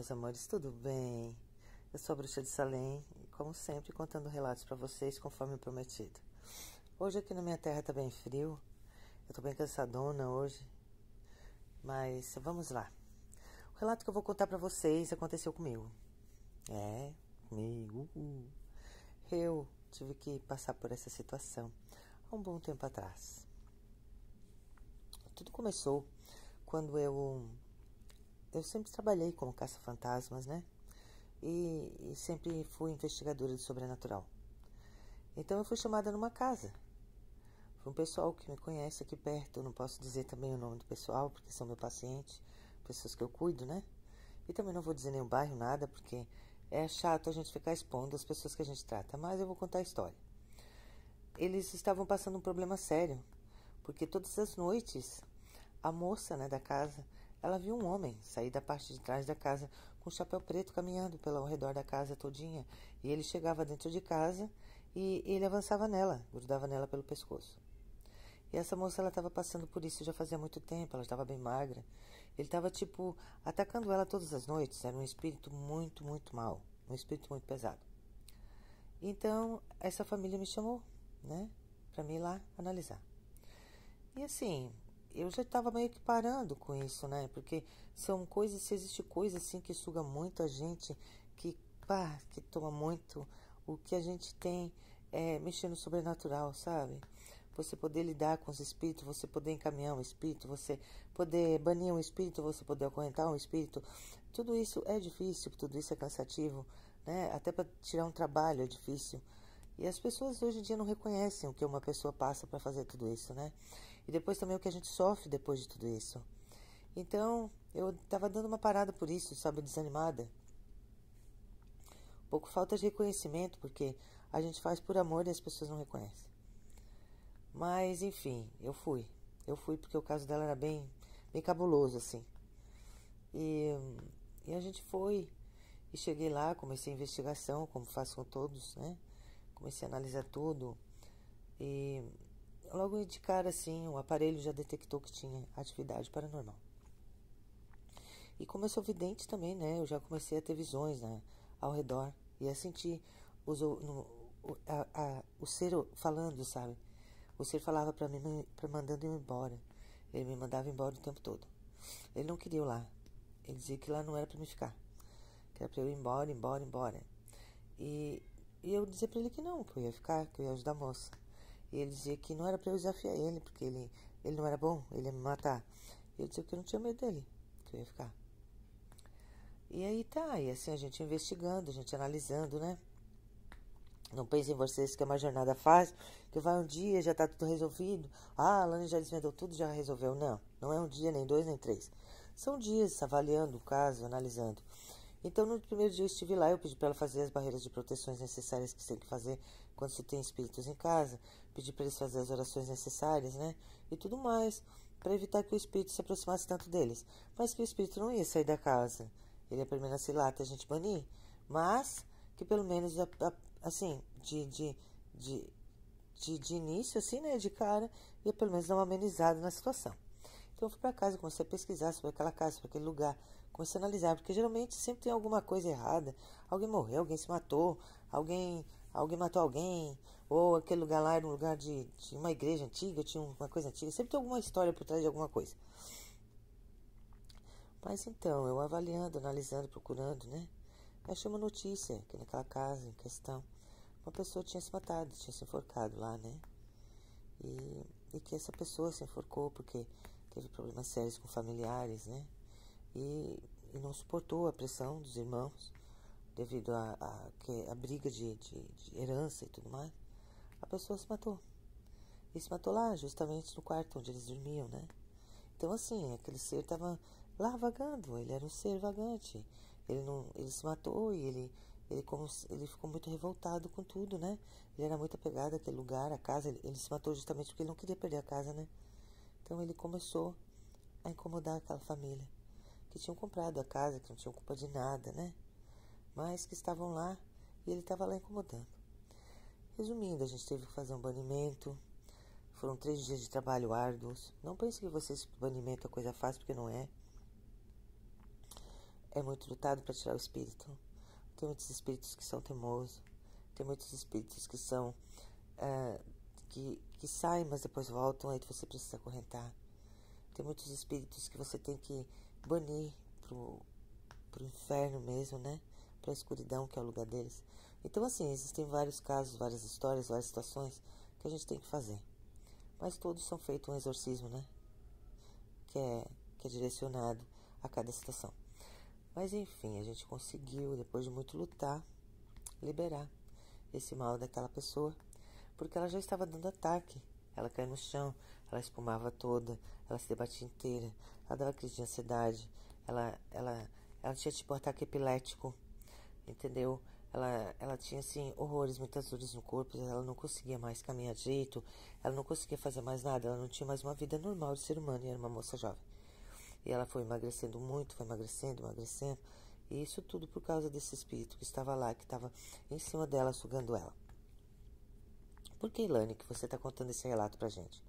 meus amores, tudo bem? Eu sou a Bruxa de Salem e, como sempre, contando relatos para vocês conforme prometido. Hoje aqui na minha terra tá bem frio, eu tô bem cansadona hoje, mas vamos lá. O relato que eu vou contar para vocês aconteceu comigo. Comigo. Eu tive que passar por essa situação há um bom tempo atrás. Tudo começou quando eu sempre trabalhei como caça-fantasmas, né? E sempre fui investigadora de sobrenatural. Então eu fui chamada numa casa. Foi um pessoal que me conhece aqui perto. Eu não posso dizer também o nome do pessoal, porque são meu paciente, pessoas que eu cuido, né? E também não vou dizer nem o bairro, nada, porque é chato a gente ficar expondo as pessoas que a gente trata. Mas eu vou contar a história. Eles estavam passando um problema sério, porque todas as noites a moça, né, da casa, ela viu um homem sair da parte de trás da casa com um chapéu preto caminhando pelo redor da casa todinha. E ele chegava dentro de casa e ele avançava nela, grudava nela pelo pescoço. E essa moça, ela estava passando por isso já fazia muito tempo, ela estava bem magra. Ele estava, tipo, atacando ela todas as noites. Era um espírito muito, muito mau, um espírito muito pesado. Então, essa família me chamou, né, para mim ir lá analisar. E assim, eu já estava meio que parando com isso, né? Porque são coisas, se existe coisa assim que suga muito a gente, que toma muito o que a gente tem mexer no sobrenatural, sabe? Você poder lidar com os espíritos, você poder encaminhar um espírito, você poder banir um espírito, você poder acorrentar um espírito. Tudo isso é difícil, tudo isso é cansativo, né? Até para tirar um trabalho é difícil. E as pessoas hoje em dia não reconhecem o que uma pessoa passa para fazer tudo isso, né? E depois também o que a gente sofre depois de tudo isso. Então, eu estava dando uma parada por isso, sabe, desanimada. Um pouco falta de reconhecimento, porque a gente faz por amor e as pessoas não reconhecem. Mas, enfim, eu fui. Eu fui porque o caso dela era bem cabuloso, assim. E a gente foi, e cheguei lá, comecei a investigação, como faço com todos, né? Comecei a analisar tudo e logo de cara, assim, o aparelho já detectou que tinha atividade paranormal. E como eu sou vidente também, né, eu já comecei a ter visões, né, ao redor e a sentir o ser falando, sabe? O ser falava para mim, mandando eu embora. Ele me mandava embora o tempo todo. Ele não queria eu lá. Ele dizia que lá não era para me ficar, que era para eu ir embora, embora, embora. E eu dizia para ele que não, que eu ia ficar, que eu ia ajudar a moça. E ele dizia que não era para eu desafiar ele, porque ele não era bom, ele ia me matar. E eu dizia que eu não tinha medo dele, que eu ia ficar. E aí tá, e assim a gente investigando, a gente analisando, né? Não pensem em vocês que é uma jornada fácil, que vai um dia, já tá tudo resolvido. Ah, a Alane já desvendou tudo, já resolveu. Não, não é um dia, nem dois, nem três. São dias avaliando o caso, analisando. Então, no primeiro dia eu estive lá, eu pedi para ela fazer as barreiras de proteções necessárias que você tem que fazer quando se tem espíritos em casa. Pedi para eles fazer as orações necessárias, né? E tudo mais, para evitar que o espírito se aproximasse tanto deles. Mas que o espírito não ia sair da casa. Ele ia permanecer lá até a gente banir. Mas que pelo menos, assim, de início, assim, né? De cara, ia pelo menos dar uma amenizada na situação. Então eu fui para casa, comecei a pesquisar sobre aquela casa, sobre aquele lugar. Comecei a analisar, porque geralmente sempre tem alguma coisa errada. Alguém morreu, alguém se matou, alguém matou alguém, ou aquele lugar lá era um lugar de uma igreja antiga, tinha uma coisa antiga. Sempre tem alguma história por trás de alguma coisa. Mas então, eu avaliando, analisando, procurando, né? Achei uma notícia que naquela casa em questão, uma pessoa tinha se matado, tinha se enforcado lá, né? E que essa pessoa se enforcou porque teve problemas sérios com familiares, né? E não suportou a pressão dos irmãos devido a briga de herança e tudo mais. A pessoa se matou. E se matou lá, justamente no quarto onde eles dormiam, né? Então, assim, aquele ser estava lá vagando. Ele era um ser vagante. Ele se matou e ele ficou muito revoltado com tudo, né? Ele era muito apegado àquele lugar, à casa. Ele se matou justamente porque ele não queria perder a casa, né? Então, ele começou a incomodar aquela família que tinham comprado a casa, que não tinham culpa de nada, né? Mas que estavam lá e ele estava lá incomodando. Resumindo, a gente teve que fazer um banimento. Foram 3 dias de trabalho árduos. Não pense que banimento é coisa fácil, porque não é. é muito lutado para tirar o espírito. Tem muitos espíritos que são teimosos. Tem muitos espíritos que são que saem, mas depois voltam, aí você precisa acorrentar. Tem muitos espíritos que você tem que banir pro inferno mesmo, né? Pra escuridão, que é o lugar deles. Então, assim, existem vários casos, várias histórias, várias situações que a gente tem que fazer. Mas todos são feitos um exorcismo, né? Que é direcionado a cada situação. Mas, enfim, a gente conseguiu, depois de muito lutar, liberar esse mal daquela pessoa, porque ela já estava dando ataque. Ela caía no chão, ela espumava toda, ela se debatia inteira, ela dava crise de ansiedade, ela tinha tipo um ataque epilético, entendeu? Ela tinha assim horrores, muitas dores no corpo, ela não conseguia mais caminhar direito, ela não conseguia fazer mais nada, ela não tinha mais uma vida normal de ser humano, e era uma moça jovem. E ela foi emagrecendo muito, foi emagrecendo, e isso tudo por causa desse espírito que estava lá, que estava em cima dela, sugando ela. Por que, Ilane, que você está contando esse relato pra gente?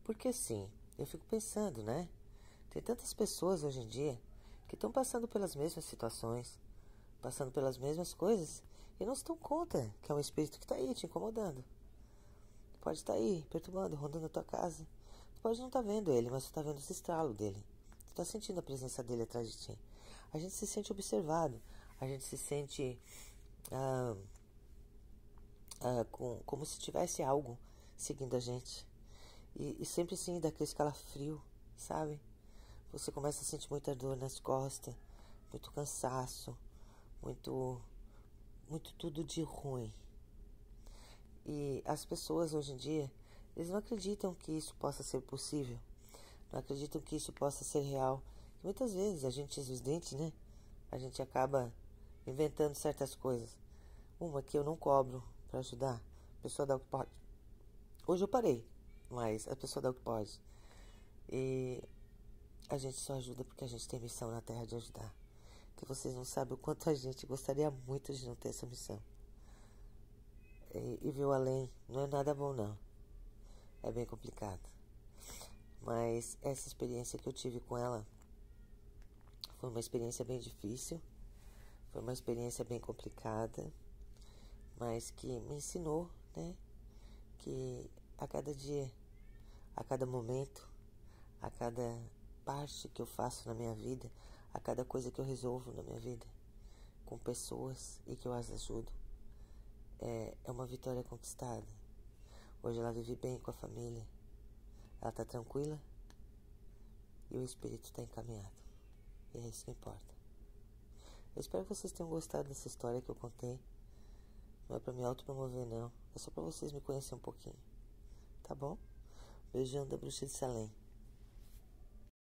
Porque assim, eu fico pensando, né? Tem tantas pessoas hoje em dia que estão passando pelas mesmas situações, passando pelas mesmas coisas, e não se dão conta que é um espírito que está aí te incomodando. Pode estar aí, perturbando, rondando a tua casa. Tu pode não estar vendo ele, mas tu está vendo esse estralo dele. Tu está sentindo a presença dele atrás de ti. A gente se sente observado, a gente se sente como se tivesse algo seguindo a gente. E sempre assim, daquele calafrio, sabe? Você começa a sentir muita dor nas costas, muito cansaço, muito tudo de ruim. E as pessoas hoje em dia, eles não acreditam que isso possa ser possível. Não acreditam que isso possa ser real. E muitas vezes a gente desdente, né? A gente acaba inventando certas coisas. Uma que eu não cobro para ajudar. A pessoa dá o que pode. Hoje eu parei, mas a pessoa dá o que pode. E a gente só ajuda porque a gente tem missão na Terra de ajudar. Que vocês não sabem o quanto a gente gostaria muito de não ter essa missão. E ver o além não é nada bom, não. É bem complicado. Mas essa experiência que eu tive com ela foi uma experiência bem difícil. Foi uma experiência bem complicada. Mas que me ensinou, né? Que a cada dia, a cada momento, a cada parte que eu faço na minha vida, a cada coisa que eu resolvo na minha vida, com pessoas e que eu as ajudo, é uma vitória conquistada. Hoje ela vive bem com a família, ela está tranquila e o espírito está encaminhado. E é isso que importa. Eu espero que vocês tenham gostado dessa história que eu contei. Não é para me autopromover, não. É só para vocês me conhecerem um pouquinho. Tá bom? Beijão da Bruxa de Salem.